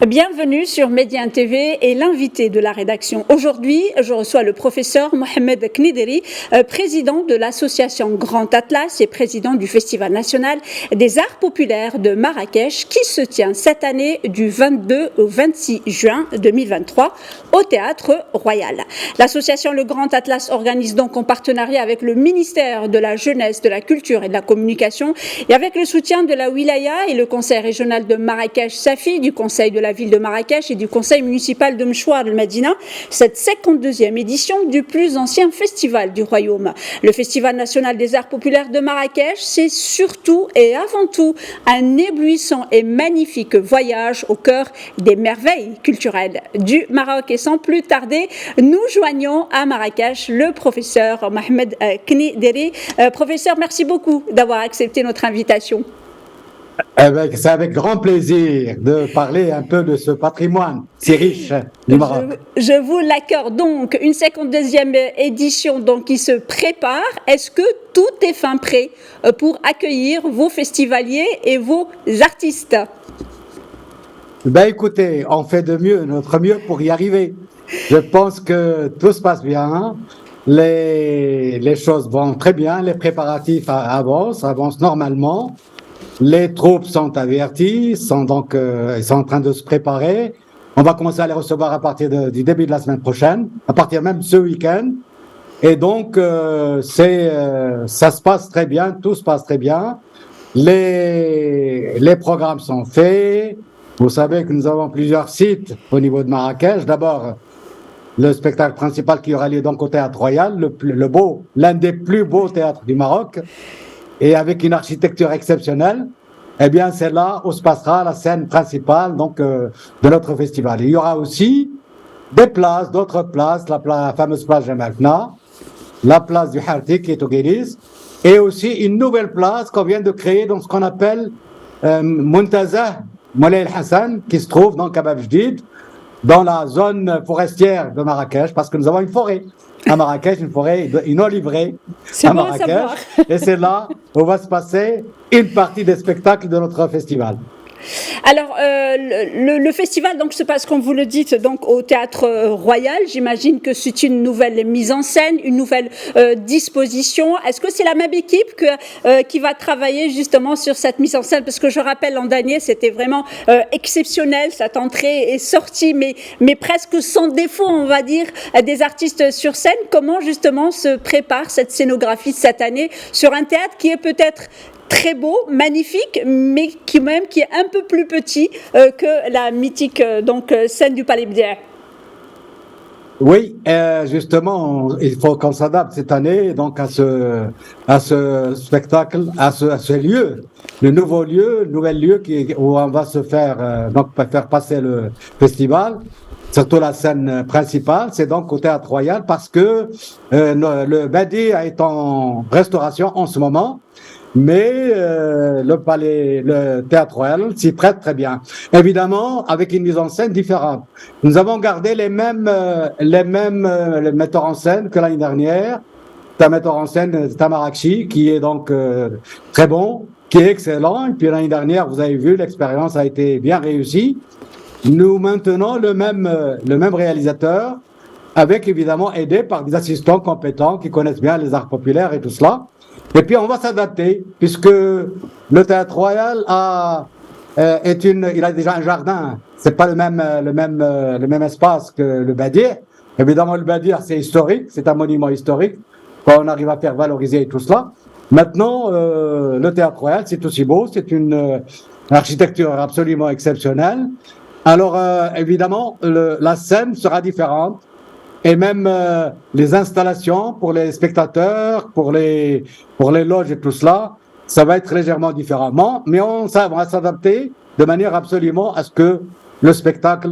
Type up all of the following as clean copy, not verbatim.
Bienvenue sur Média TV et l'invité de la rédaction. Aujourd'hui, je reçois le professeur Mohamed Knideri, président de l'association Grand Atlas et président du Festival national des arts populaires de Marrakech qui se tient cette année du 22 au 26 juin 2023 au Théâtre Royal. L'association Le Grand Atlas organise donc en partenariat avec le ministère de la Jeunesse, de la Culture et de la Communication et avec le soutien de la Wilaya et le Conseil régional de Marrakech-Safi, du Conseil de la ville de Marrakech et du conseil municipal de Mchouar el-Madina, cette 52e édition du plus ancien festival du royaume. Le Festival national des arts populaires de Marrakech, c'est surtout et avant tout un éblouissant et magnifique voyage au cœur des merveilles culturelles du Maroc. Et sans plus tarder, nous joignons à Marrakech le professeur Mohamed Knideri. Professeur, merci beaucoup d'avoir accepté notre invitation. C'est avec grand plaisir de parler un peu de ce patrimoine si riche du Maroc. Je vous l'accorde. Donc, une 52e édition donc, qui se prépare. Est-ce que tout est fin prêt pour accueillir vos festivaliers et vos artistes? Écoutez, on fait de mieux, notre mieux pour y arriver. Je pense que tout se passe bien. Les choses vont très bien. Les préparatifs avancent normalement. Les troupes sont averties, ils sont en train de se préparer. On va commencer à les recevoir à partir du début de la semaine prochaine, à partir même ce week-end. Et donc, ça se passe très bien, tout se passe très bien. Les programmes sont faits. Vous savez que nous avons plusieurs sites au niveau de Marrakech. D'abord, le spectacle principal qui aura lieu donc au Théâtre Royal, l'un des plus beaux théâtres du Maroc. Et avec une architecture exceptionnelle, eh bien, c'est là où se passera la scène principale de notre festival. Il y aura aussi d'autres places, la fameuse place Jemalna, la place du Harti qui est au Guélis, et aussi une nouvelle place qu'on vient de créer dans ce qu'on appelle Muntazah Moulay el-Hassan, qui se trouve donc à Bab Jdid, dans la zone forestière de Marrakech, parce que nous avons une forêt à Marrakech, une oliveraie à Marrakech, et c'est là où va se passer une partie des spectacles de notre festival. Alors, le festival donc se passe, comme vous le dites, donc au Théâtre Royal. J'imagine que c'est une nouvelle mise en scène, une nouvelle disposition. Est-ce que c'est la même équipe qui va travailler justement sur cette mise en scène? Parce que je rappelle, l'an dernier, c'était vraiment exceptionnel, cette entrée et sortie, mais presque sans défaut, on va dire, des artistes sur scène. Comment justement se prépare cette scénographie cette année sur un théâtre qui est peut-être très beau, magnifique, mais qui est un peu plus petit que la mythique scène du Palais Bdia. Oui, justement, il faut qu'on s'adapte cette année donc à ce spectacle, à ce lieu, le nouvel lieu où on va se faire faire passer le festival. Surtout la scène principale, c'est donc au Théâtre Royal parce que le Badi est en restauration en ce moment. Mais le Théâtre Royal s'y prête très bien. Évidemment, avec une mise en scène différente. Nous avons gardé les mêmes metteurs en scène que l'année dernière. C'est un metteur en scène, Tamarakchi, qui est donc très bon, qui est excellent. Et puis l'année dernière, vous avez vu, l'expérience a été bien réussie. Nous maintenons le même réalisateur, avec évidemment aidé par des assistants compétents qui connaissent bien les arts populaires et tout cela. Et puis on va s'adapter puisque le Théâtre Royal il a déjà un jardin. C'est pas le même espace que le Badir. Évidemment, le Badir c'est historique, c'est un monument historique qu'on arrive à faire valoriser et tout cela. Maintenant, le Théâtre Royal c'est aussi beau, c'est une architecture absolument exceptionnelle. Alors évidemment, la scène sera différente. Et même les installations pour les spectateurs, pour les loges et tout cela, ça va être légèrement différemment. Mais on va s'adapter de manière absolument à ce que le spectacle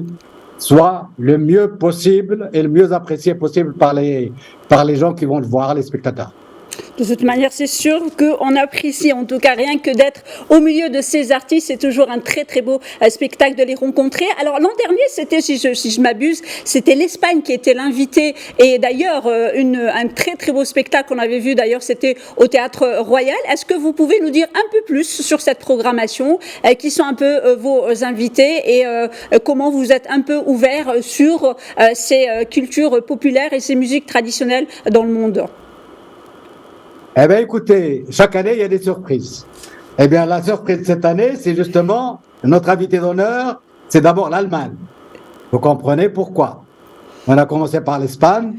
soit le mieux possible et le mieux apprécié possible par les gens qui vont le voir, les spectateurs. De toute manière, c'est sûr qu'on apprécie, en tout cas, rien que d'être au milieu de ces artistes. C'est toujours un très, très beau spectacle de les rencontrer. Alors, l'an dernier, c'était, si je m'abuse, c'était l'Espagne qui était l'invité. Et d'ailleurs, un très, très beau spectacle qu'on avait vu, d'ailleurs, c'était au Théâtre Royal. Est-ce que vous pouvez nous dire un peu plus sur cette programmation, qui sont un peu vos invités et comment vous êtes un peu ouvert sur ces cultures populaires et ces musiques traditionnelles dans le monde? Eh bien, écoutez, chaque année, il y a des surprises. Eh bien, la surprise de cette année, c'est justement notre invité d'honneur, c'est d'abord l'Allemagne. Vous comprenez pourquoi? On a commencé par l'Espagne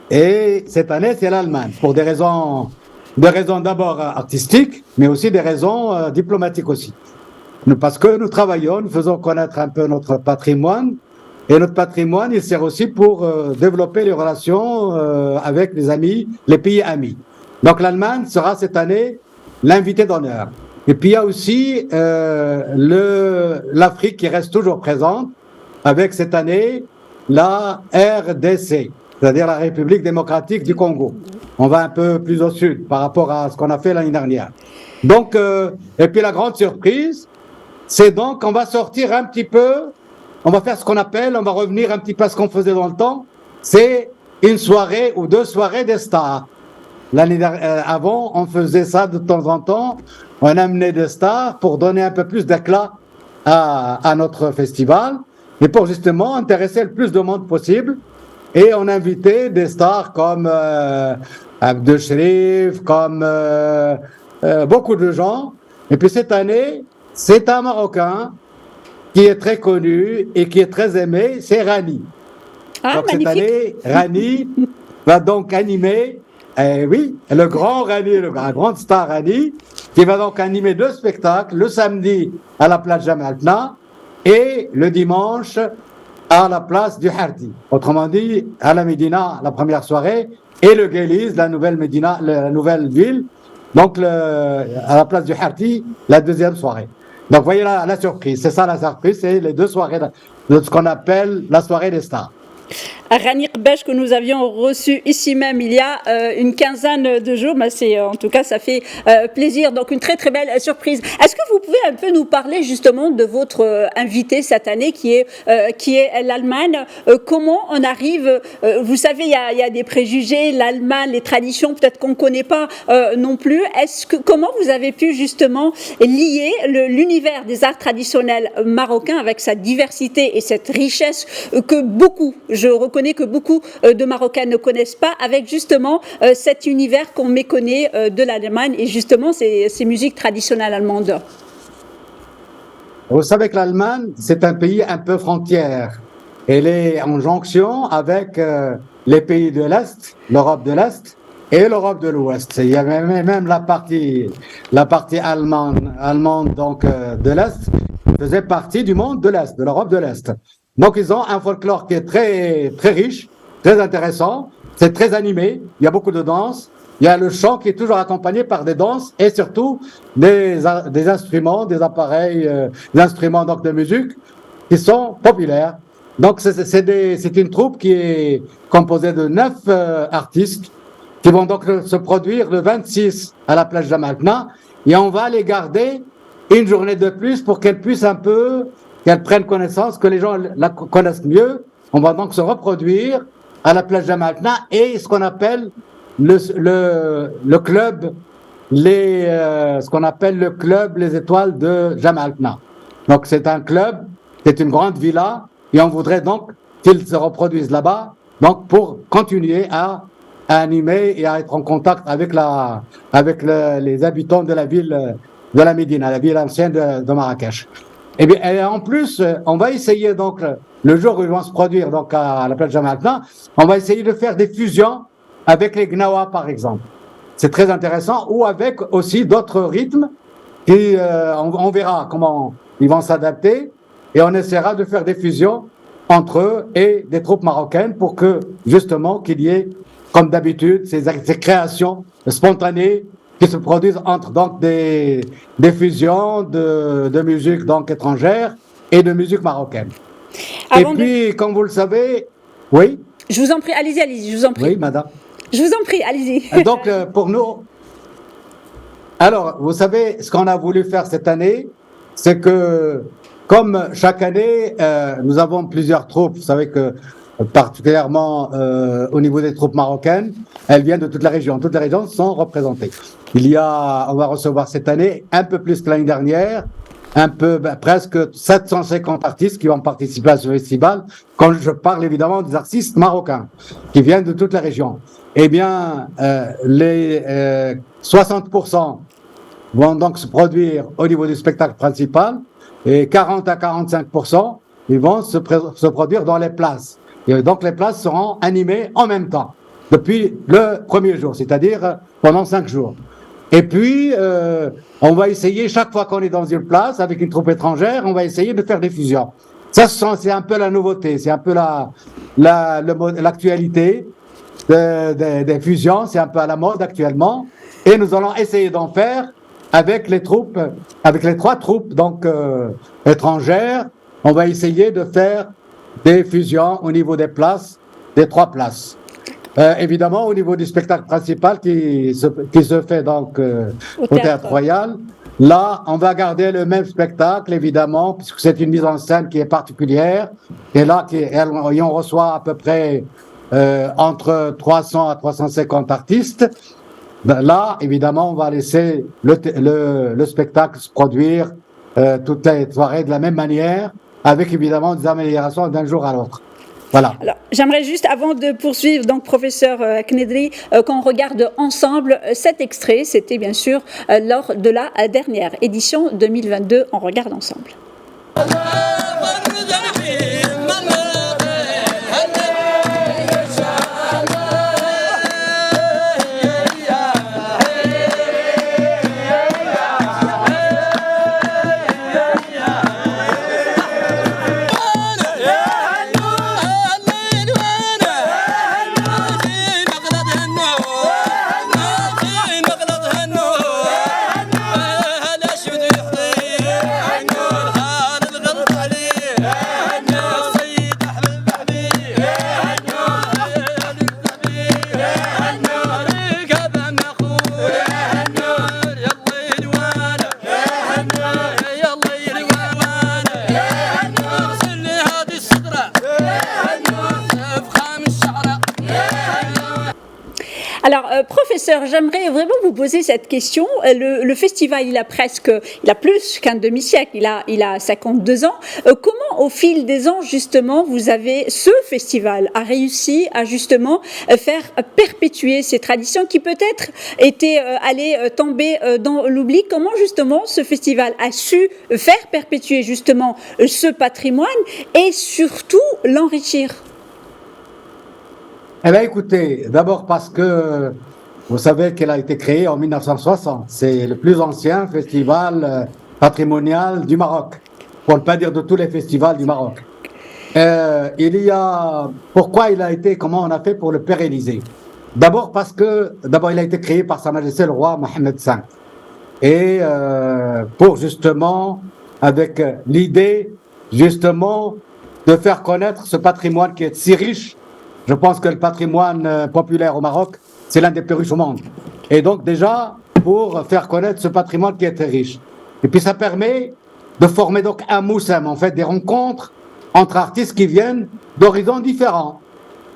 et cette année, c'est l'Allemagne. Pour des raisons d'abord artistiques, mais aussi des raisons diplomatiques aussi. Parce que nous travaillons, nous faisons connaître un peu notre patrimoine. Et notre patrimoine, il sert aussi pour développer les relations avec les amis, les pays amis. Donc l'Allemagne sera cette année l'invité d'honneur. Et puis il y a aussi l'Afrique qui reste toujours présente avec cette année la RDC, c'est-à-dire la République démocratique du Congo. On va un peu plus au sud par rapport à ce qu'on a fait l'année dernière. Donc, et puis la grande surprise, c'est donc qu'on va sortir un petit peu, on va faire ce qu'on appelle, on va revenir un petit peu à ce qu'on faisait dans le temps, c'est une soirée ou deux soirées des stars. L'année avant, on faisait ça de temps en temps. On amenait des stars pour donner un peu plus d'éclat à notre festival et pour justement intéresser le plus de monde possible. Et on invitait des stars comme Abdel Cherif, comme beaucoup de gens. Et puis cette année, c'est un Marocain qui est très connu et qui est très aimé, c'est Rani. Ah, donc magnifique. Cette année, Rani va donc animer. Oui, le grand Rani, la grande star Rani, qui va donc animer deux spectacles, le samedi à la place Jamaltna et le dimanche à la place du Hardi. Autrement dit, à la Médina, la première soirée, et le Guéliz, la nouvelle Médina, la nouvelle ville, donc à la place du Hardi, la deuxième soirée. Donc voyez la surprise, c'est ça la surprise, c'est les deux soirées de ce qu'on appelle la soirée des stars. Rani Qbesh que nous avions reçu ici même il y a une quinzaine de jours. Mais c'est, en tout cas, ça fait plaisir. Donc, une très, très belle surprise. Est-ce que vous pouvez un peu nous parler justement de votre invité cette année qui est l'Allemagne? Comment on arrive, vous savez, il y a des préjugés, l'Allemagne, les traditions, peut-être qu'on ne connaît pas non plus. Comment vous avez pu justement lier l'univers des arts traditionnels marocains avec sa diversité et cette richesse que je reconnais que beaucoup de Marocains ne connaissent pas, avec justement cet univers qu'on méconnaît de l'Allemagne et justement ces musiques traditionnelles allemandes? Vous savez que l'Allemagne, c'est un pays un peu frontière. Elle est en jonction avec les pays de l'Est, l'Europe de l'Est et l'Europe de l'Ouest. Il y a même la partie allemande donc de l'Est faisait partie du monde de l'Est, de l'Europe de l'Est. Donc, ils ont un folklore qui est très, très riche, très intéressant. C'est très animé. Il y a beaucoup de danse. Il y a le chant qui est toujours accompagné par des danses et surtout des instruments, des appareils, des instruments donc de musique qui sont populaires. Donc, c'est une troupe qui est composée de 9 artistes qui vont donc se produire le 26 à la plage Jamaltna et on va les garder une journée de plus pour qu'elles puissent un peu qu'elle prenne connaissance, que les gens la connaissent mieux. On va donc se reproduire à la plage Jamaltna et ce qu'on appelle le club, ce qu'on appelle le club Les Étoiles de Jamaltna. Donc c'est un club, c'est une grande villa et on voudrait donc qu'ils se reproduisent là-bas, donc pour continuer à animer et à être en contact avec les habitants de la ville de la Médina, la ville ancienne de Marrakech. Et bien, et en plus, on va essayer donc, le jour où ils vont se produire donc à la plage Jamaltna, on va essayer de faire des fusions avec les Gnawa, par exemple. C'est très intéressant, ou avec aussi d'autres rythmes qui, on verra comment ils vont s'adapter et on essaiera de faire des fusions entre eux et des troupes marocaines pour que, justement, qu'il y ait, comme d'habitude, ces créations spontanées qui se produisent entre donc des fusions de musique donc étrangère et de musique marocaine. Et puis, comme vous le savez, oui. Je vous en prie, allez-y, je vous en prie. Oui, madame. Je vous en prie, allez-y. Donc, pour nous, alors, vous savez, ce qu'on a voulu faire cette année, c'est que, comme chaque année, nous avons plusieurs troupes. Vous savez que, particulièrement au niveau des troupes marocaines, elles viennent de toutes les régions. Toutes les régions sont représentées. On va recevoir cette année un peu plus que l'année dernière, presque 750 artistes qui vont participer à ce festival. Quand je parle évidemment des artistes marocains qui viennent de toutes les régions. Eh bien, les 60% vont donc se produire au niveau du spectacle principal et 40 à 45% ils vont se produire dans les places. Et donc les places seront animées en même temps depuis le premier jour, c'est-à-dire pendant 5 jours. Et puis, on va essayer, chaque fois qu'on est dans une place avec une troupe étrangère, on va essayer de faire des fusions. Ça, c'est un peu la nouveauté, c'est un peu l'actualité des fusions, c'est un peu à la mode actuellement. Et nous allons essayer d'en faire avec les 3 troupes donc étrangères. On va essayer de faire des fusions au niveau des places, des 3 places. Évidemment, au niveau du spectacle principal qui se fait donc au Théâtre Royal, là, on va garder le même spectacle, évidemment, puisque c'est une mise en scène qui est particulière. Et là, on reçoit à peu près entre 300 à 350 artistes. Là, évidemment, on va laisser le spectacle se produire toute la soirée de la même manière, avec évidemment des améliorations d'un jour à l'autre. Voilà. Alors, j'aimerais juste, avant de poursuivre, donc professeur Knedri, qu'on regarde ensemble cet extrait. C'était bien sûr lors de la dernière édition 2022. On regarde ensemble. Alors, professeur, j'aimerais vraiment vous poser cette question. Le festival, il a plus qu'un demi-siècle, il a 52 ans. Comment, au fil des ans, justement, ce festival a réussi à justement faire perpétuer ces traditions qui peut-être allaient tomber dans l'oubli? Comment, justement, ce festival a su faire perpétuer, justement, ce patrimoine et surtout l'enrichir? Eh bien, écoutez, d'abord parce que vous savez qu'elle a été créée en 1960. C'est le plus ancien festival patrimonial du Maroc, pour ne pas dire de tous les festivals du Maroc. Pourquoi comment on a fait pour le pérenniser? D'abord parce que, il a été créé par Sa Majesté le roi Mohammed V. Et pour justement, avec l'idée, justement, de faire connaître ce patrimoine qui est si riche. Je pense que le patrimoine populaire au Maroc, c'est l'un des plus riches au monde. Et donc déjà, pour faire connaître ce patrimoine qui est très riche. Et puis ça permet de former donc un moussem, en fait, des rencontres entre artistes qui viennent d'horizons différents.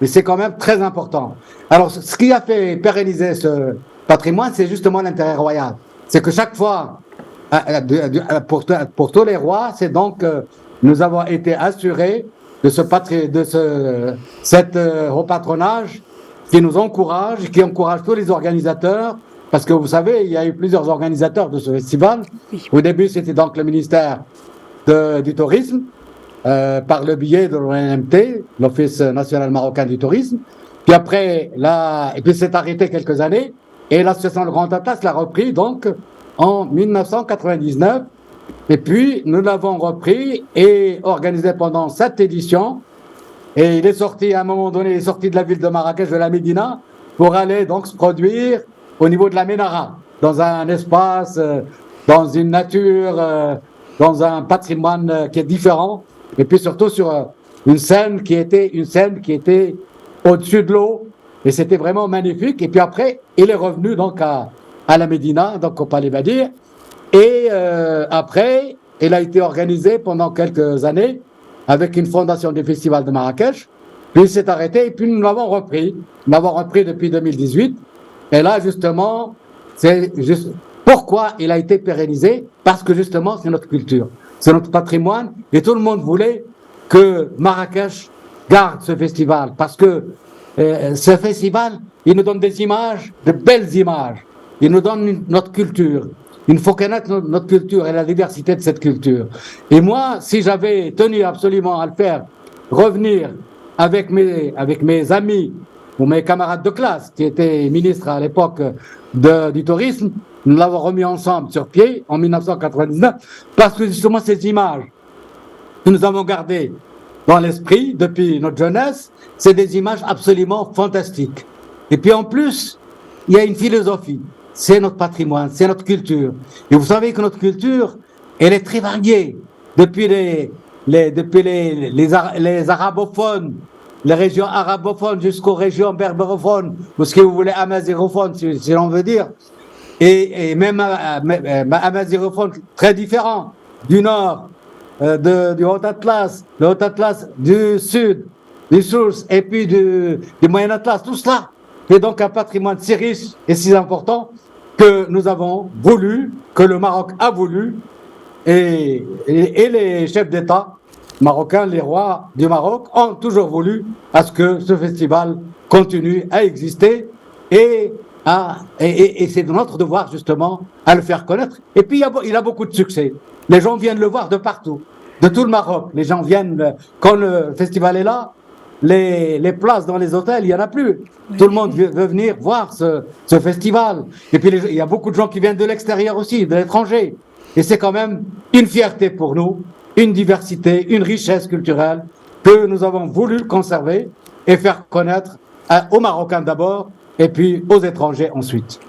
Mais c'est quand même très important. Alors, ce qui a fait pérenniser ce patrimoine, c'est justement l'intérêt royal. C'est que chaque fois, pour tous les rois, c'est donc nous avons été assurés de cet haut patronage qui nous encourage, qui encourage tous les organisateurs, parce que vous savez, il y a eu plusieurs organisateurs de ce festival. Oui. Au début, c'était donc le ministère du Tourisme, par le biais de l'ONMT, l'Office national marocain du tourisme. Puis après, et puis c'est arrêté quelques années, et l'association Le Grand Atlas l'a repris donc en 1999. Et puis, nous l'avons repris et organisé pendant 7 éditions. Et il est sorti, à un moment donné, de la ville de Marrakech, de la Médina, pour aller donc se produire au niveau de la Ménara, dans un espace, dans une nature, dans un patrimoine qui est différent. Et puis surtout sur une scène qui était au-dessus de l'eau, Et c'était vraiment magnifique. Et puis après, il est revenu donc à la Médina, donc au Palais Badir. Et après, il a été organisé pendant quelques années avec une fondation du Festival de Marrakech. Puis il s'est arrêté et puis nous l'avons repris. Nous l'avons repris depuis 2018. Et là, justement, c'est juste pourquoi il a été pérennisé. Parce que justement, c'est notre culture, c'est notre patrimoine. Et tout le monde voulait que Marrakech garde ce festival. Parce que ce festival, il nous donne des images, de belles images. Il nous donne notre culture. Il faut connaître notre culture et la diversité de cette culture. Et moi, si j'avais tenu absolument à le faire, revenir avec mes amis ou mes camarades de classe qui étaient ministres à l'époque du tourisme, nous l'avons remis ensemble sur pied en 1999 parce que justement ces images que nous avons gardées dans l'esprit depuis notre jeunesse, c'est des images absolument fantastiques. Et puis en plus, il y a une philosophie. C'est notre patrimoine, c'est notre culture. Et vous savez que notre culture, elle est très variée. Depuis les arabophones, les régions arabophones jusqu'aux régions berbérophones, ou ce que vous voulez, amazigophones, si l'on veut dire. Et même amazigophones très différents, du nord, du Haut-Atlas, le Haut-Atlas du sud, du Source, et puis du Moyen-Atlas, tout cela. C'est donc un patrimoine si riche et si important que nous avons voulu, que le Maroc a voulu, et les chefs d'État marocains, les rois du Maroc, ont toujours voulu à ce que ce festival continue à exister et c'est de notre devoir justement à le faire connaître. Et puis il a beaucoup de succès. Les gens viennent le voir de partout, de tout le Maroc. Les gens viennent, quand le festival est là, les places dans les hôtels, il n'y en a plus. Oui. Tout le monde veut venir voir ce festival. Et puis il y a beaucoup de gens qui viennent de l'extérieur aussi, de l'étranger. Et c'est quand même une fierté pour nous, une diversité, une richesse culturelle que nous avons voulu conserver et faire connaître aux Marocains d'abord, et puis aux étrangers ensuite.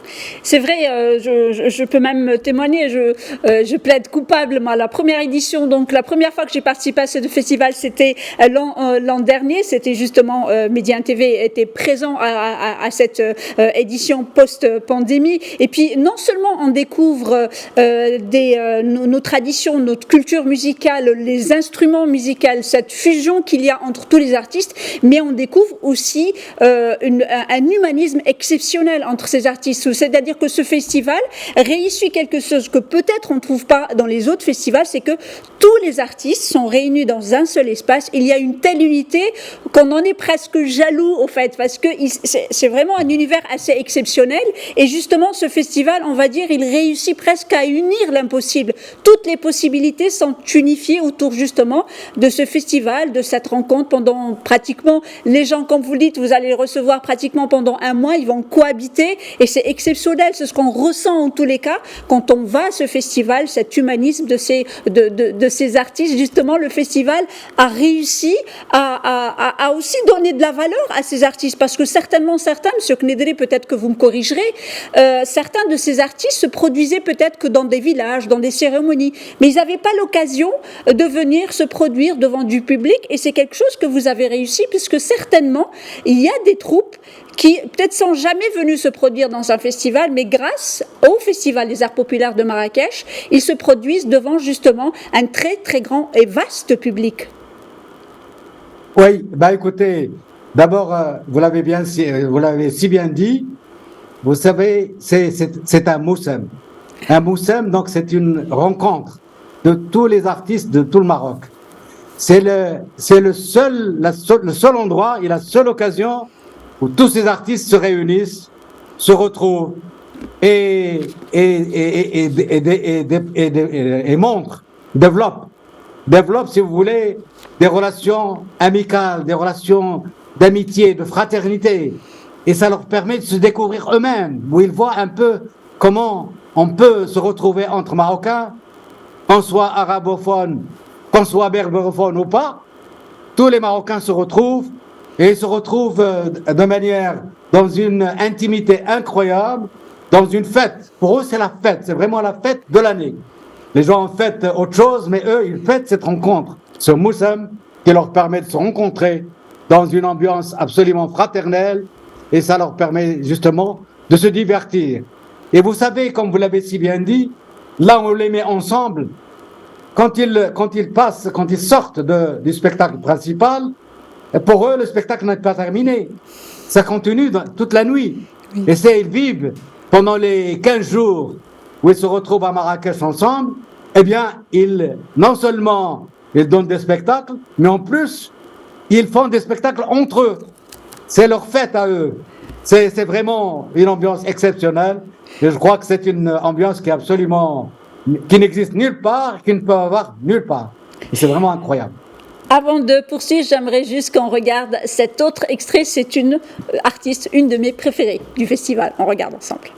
C'est vrai, je peux même témoigner, je plaide coupable. Moi, la première édition, donc la première fois que j'ai participé à ce festival, c'était l'an dernier. C'était justement, Média TV était présent à cette édition post-pandémie. Et puis, non seulement on découvre nos traditions, notre culture musicale, les instruments musicaux, cette fusion qu'il y a entre tous les artistes, mais on découvre aussi un humanisme exceptionnel entre ces artistes. C'est-à-dire que ce festival réussit quelque chose que peut-être on ne trouve pas dans les autres festivals, c'est que tous les artistes sont réunis dans un seul espace. Il y a une telle unité qu'on en est presque jaloux, au fait, parce que c'est vraiment un univers assez exceptionnel. Et justement, ce festival, on va dire, il réussit presque à unir l'impossible. Toutes les possibilités sont unifiées autour justement de ce festival, de cette rencontre pendant pratiquement, les gens, comme vous le dites, vous allez les recevoir pratiquement pendant un mois, ils vont cohabiter et c'est exceptionnel, c'est ce qu'on ressent en tous les cas quand on va à ce festival, cet humanisme de ces artistes. Justement, le festival a réussi à aussi donner de la valeur à ces artistes parce que certainement certains, M. Knédri, peut-être que vous me corrigerez, certains de ces artistes se produisaient peut-être que dans des villages, dans des cérémonies, mais ils n'avaient pas l'occasion de venir se produire devant du public et c'est quelque chose que vous avez réussi puisque certainement il y a des troupes qui peut-être sont jamais venus se produire dans un festival, mais grâce au Festival des Arts Populaires de Marrakech, ils se produisent devant justement un très très grand et vaste public. Oui, écoutez, d'abord, vous l'avez si bien dit, vous savez, c'est un moussem. Un moussem, donc c'est une rencontre de tous les artistes de tout le Maroc. C'est le seul endroit et la seule occasion où tous ces artistes se réunissent, se retrouvent et montrent, développent, si vous voulez, des relations amicales, des relations d'amitié, de fraternité. Et ça leur permet de se découvrir eux-mêmes, où ils voient un peu comment on peut se retrouver entre Marocains, qu'on soit arabophone, qu'on soit berbérophone ou pas. Tous les Marocains se retrouvent. Et ils se retrouvent de manière, dans une intimité incroyable, dans une fête. Pour eux, c'est la fête, c'est vraiment la fête de l'année. Les gens fêtent autre chose, mais eux, ils fêtent cette rencontre, ce moussem qui leur permet de se rencontrer dans une ambiance absolument fraternelle et ça leur permet justement de se divertir. Et vous savez, comme vous l'avez si bien dit, là on les met ensemble, quand ils sortent du spectacle principal, pour eux le spectacle n'est pas terminé. Ça continue toute la nuit. Oui. Et ils vivent pendant les 15 jours où ils se retrouvent à Marrakech ensemble, eh bien, non seulement ils donnent des spectacles, mais en plus, ils font des spectacles entre eux. C'est leur fête à eux. C'est vraiment une ambiance exceptionnelle. Et je crois que c'est une ambiance qui n'existe nulle part, qui ne peut avoir nulle part. Et c'est vraiment incroyable. Avant de poursuivre, j'aimerais juste qu'on regarde cet autre extrait. C'est une artiste, une de mes préférées du festival. On regarde ensemble.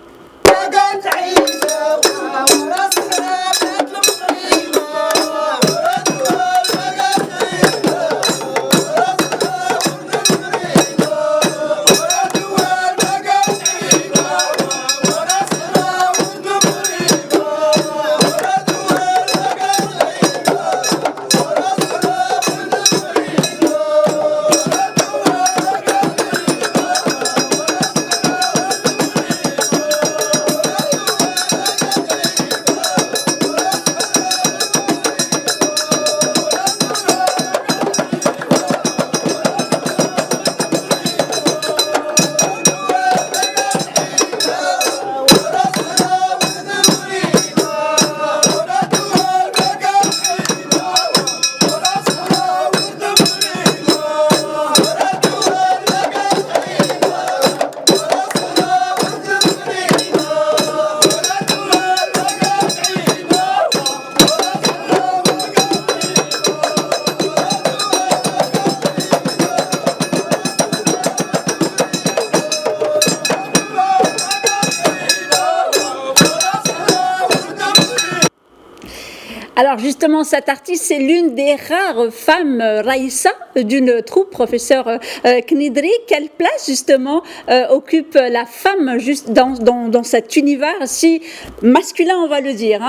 Alors justement, cette artiste, c'est l'une des rares femmes, Raïssa, d'une troupe, professeur Knidri. Quelle place justement occupe la femme juste dans cet univers si masculin, on va le dire,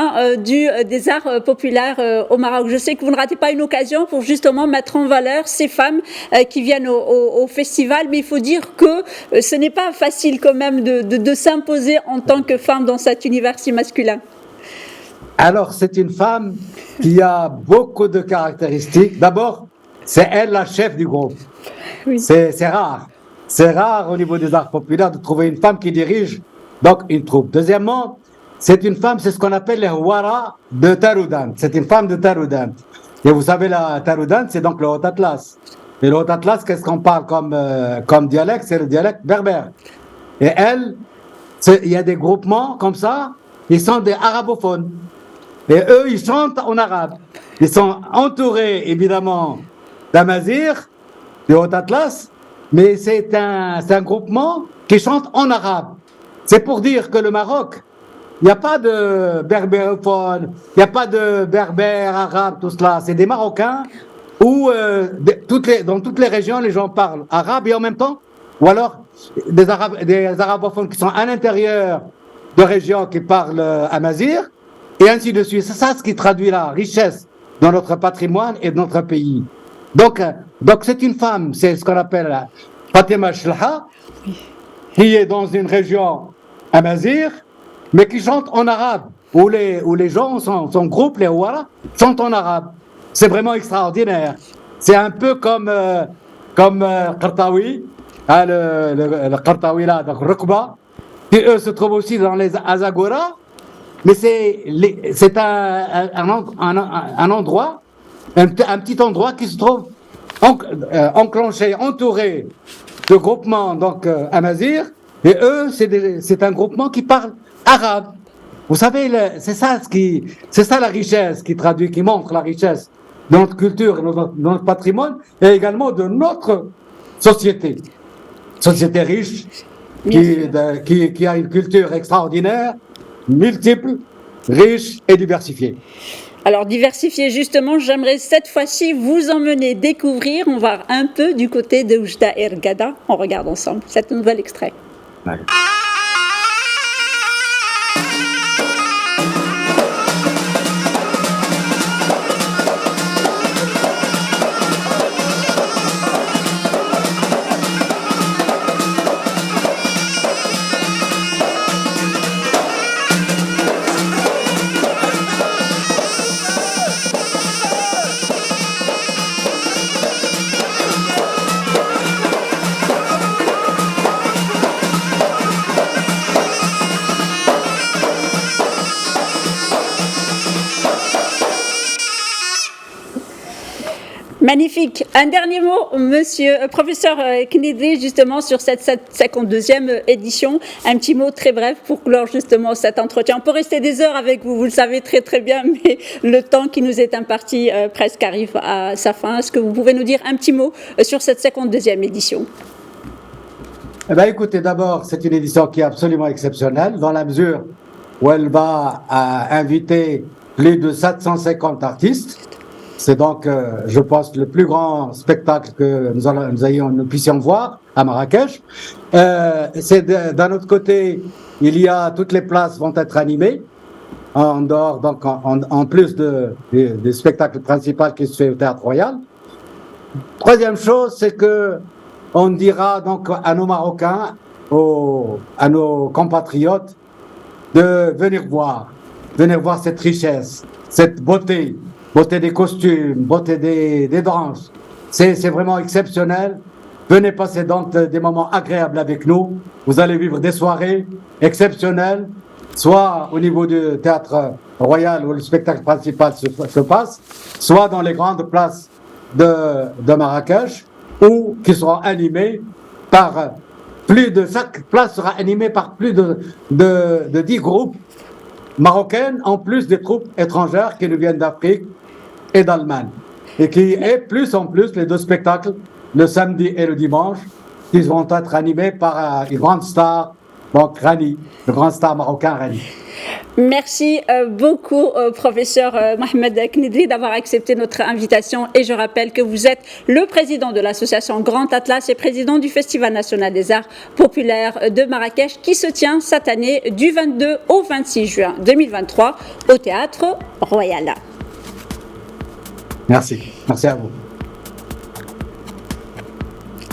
des arts populaires au Maroc? Je sais que vous ne ratez pas une occasion pour justement mettre en valeur ces femmes qui viennent au festival, mais il faut dire que ce n'est pas facile quand même de s'imposer en tant que femme dans cet univers si masculin. Alors, c'est une femme qui a beaucoup de caractéristiques. D'abord, c'est elle la chef du groupe. Oui. C'est rare. C'est rare au niveau des arts populaires de trouver une femme qui dirige donc une troupe. Deuxièmement, c'est une femme, c'est ce qu'on appelle les Houara de Taroudant. C'est une femme de Taroudant. Et vous savez, la Taroudant, c'est donc le Haut Atlas. Et le Haut Atlas, qu'est-ce qu'on parle comme dialecte? C'est le dialecte berbère. Et elle, il y a des groupements comme ça, ils sont des arabophones. Et eux, ils chantent en arabe. Ils sont entourés, évidemment, d'Amazigh, du Haut Atlas, mais c'est un groupement qui chante en arabe. C'est pour dire que le Maroc, il n'y a pas de berbérophone, il n'y a pas de berbères, arabes, tout cela. C'est des Marocains où, dans toutes les régions, les gens parlent arabe et en même temps, ou alors des arabophones qui sont à l'intérieur de régions qui parlent amazigh, et ainsi de suite. C'est ça ce qui traduit la richesse de notre patrimoine et de notre pays. Donc c'est une femme, c'est ce qu'on appelle Fatima Shlaha, qui est dans une région amazigh, mais qui chante en arabe, où les gens, son groupe, les Houara, chantent en arabe. C'est vraiment extraordinaire. C'est un peu comme Qartawi, le Qartawi là, donc Rukba, qui eux se trouvent aussi dans les Azagora. Mais c'est un endroit, un petit endroit qui se trouve enclenché, entouré de groupements donc amazigh, et eux c'est un groupement qui parle arabe. Vous savez, c'est ça la richesse qui montre la richesse de notre culture, de notre patrimoine, et également de notre société riche qui a une culture extraordinaire, multiples, riches et diversifiés. Alors diversifié justement, j'aimerais cette fois-ci vous emmener découvrir, on va un peu du côté de Oujda Ergada. On regarde ensemble cet nouvel extrait. Ouais. Magnifique. Un dernier mot, monsieur, professeur Knidri, justement, sur cette 52e édition. Un petit mot très bref pour clore justement cet entretien. On peut rester des heures avec vous, vous le savez très très bien, mais le temps qui nous est imparti presque arrive à sa fin. Est-ce que vous pouvez nous dire un petit mot sur cette 52e édition? Eh bien, écoutez, d'abord, c'est une édition qui est absolument exceptionnelle dans la mesure où elle va inviter plus de 750 artistes. C'est donc, je pense, le plus grand spectacle que nous puissions voir à Marrakech. D'un autre côté, toutes les places vont être animées en dehors, donc en plus du spectacle principal qui se fait au Théâtre Royal. Troisième chose, c'est que on dira donc à nos Marocains, à nos compatriotes, de venir voir cette richesse, cette beauté des costumes, beauté des danses. C'est vraiment exceptionnel. Venez passer donc des moments agréables avec nous. Vous allez vivre des soirées exceptionnelles, soit au niveau du Théâtre Royal où le spectacle principal se passe, soit dans les grandes places de Marrakech, ou qui seront animées par chaque place sera animée par plus de 10 groupes marocains, en plus des troupes étrangères qui nous viennent d'Afrique et d'Allemagne. Et en plus, les deux spectacles, le samedi et le dimanche, qui vont être animés par une grande star, donc Rani, le grand star marocain Rani. Merci beaucoup, professeur Mohamed Knidri, d'avoir accepté notre invitation. Et je rappelle que vous êtes le président de l'association Grand Atlas et président du Festival national des arts populaires de Marrakech, qui se tient cette année du 22 au 26 juin 2023 au Théâtre Royal. Merci. Merci à vous.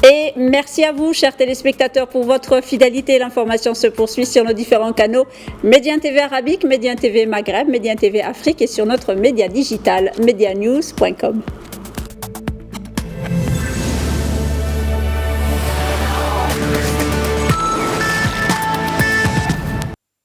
Et merci à vous, chers téléspectateurs, pour votre fidélité. L'information se poursuit sur nos différents canaux Média TV Arabique, Média TV Maghreb, Média TV Afrique et sur notre média digital medianews.com.